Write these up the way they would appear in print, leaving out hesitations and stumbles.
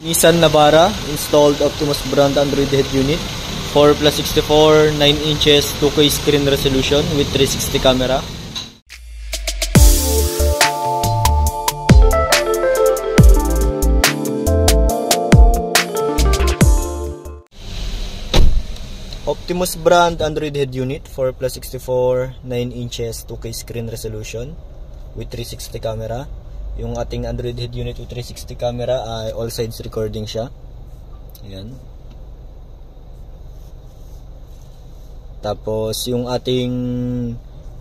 Nissan Navara installed Optimus brand Android head unit 4+64 9 inches 2K screen resolution with 360 camera. Optimus brand Android head unit 4+64 9 inches 2K screen resolution with 360 camera. Yung ating Android head unit with 360 camera ay all sides recording siya. Ayan. Tapos yung ating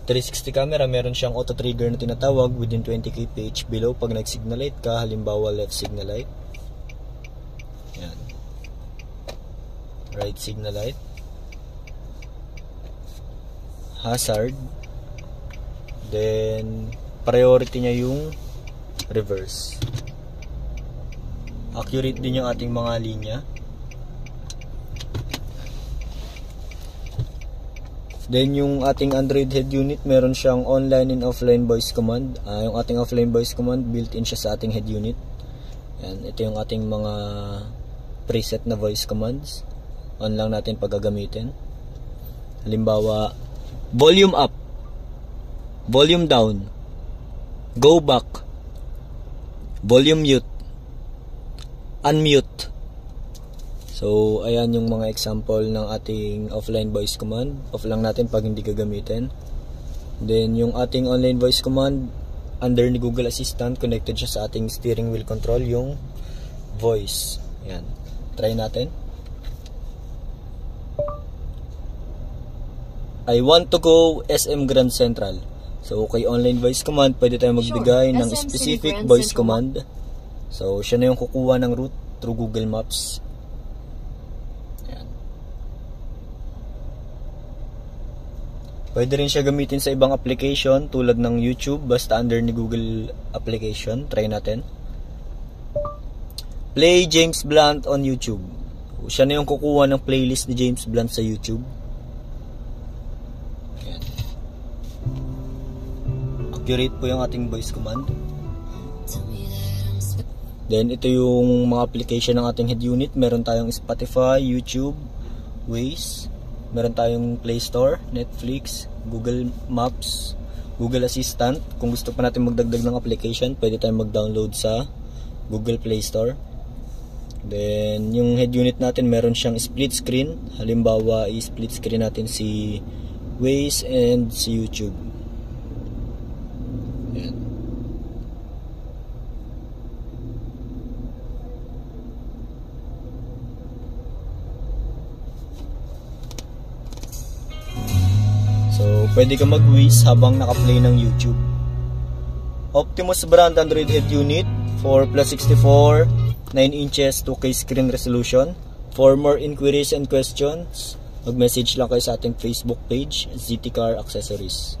360 camera, meron siyang auto trigger na tinatawag within 20 kph below pag nag-signal light ka, halimbawa left signal light. Ayan. Right signal light. Hazard. Then priority niya yung reverse. Accurate din yung ating mga linya. Then yung ating Android head unit, meron siyang online and offline voice command. Yung ating offline voice command, built-in siya sa ating head unit. Yan, ito yung ating mga preset na voice commands. On lang natin pag gagamitin. Halimbawa, volume up, volume down, go back, volume mute, unmute. So, ayan yung mga example ng ating offline voice command. Off lang natin pag hindi gagamitin. Then, yung ating online voice command, under ni Google Assistant, connected siya sa ating steering wheel control, yung voice. Ayan. Try natin. I want to go SM Grand Central. So, kay online voice command, pwede tayo magbigay ng specific voice command. So, siya na yung kukuha ng route through Google Maps. Ayan. Pwede rin siya gamitin sa ibang application tulad ng YouTube, basta under ni Google application. Try natin. Play James Blunt on YouTube. Siya na yung kukuha ng playlist ni James Blunt sa YouTube. Accurate po yung ating voice command. Then ito yung mga application ng ating head unit. Meron tayong Spotify, YouTube, Waze. Meron tayong Play Store, Netflix, Google Maps, Google Assistant. Kung gusto pa natin magdagdag ng application, pwede tayong mag-download sa Google Play Store. Then yung head unit natin, meron siyang split screen. Halimbawa, i-split screen natin si Waze and si YouTube. Ayan. So, pwede ka mag-Waze habang naka-play ng YouTube. Optimus brand Android head unit 4+64 9 inches 2K screen resolution. For more inquiries and questions, mag-message lang kayo sa ating Facebook page, ZT Car Accessories.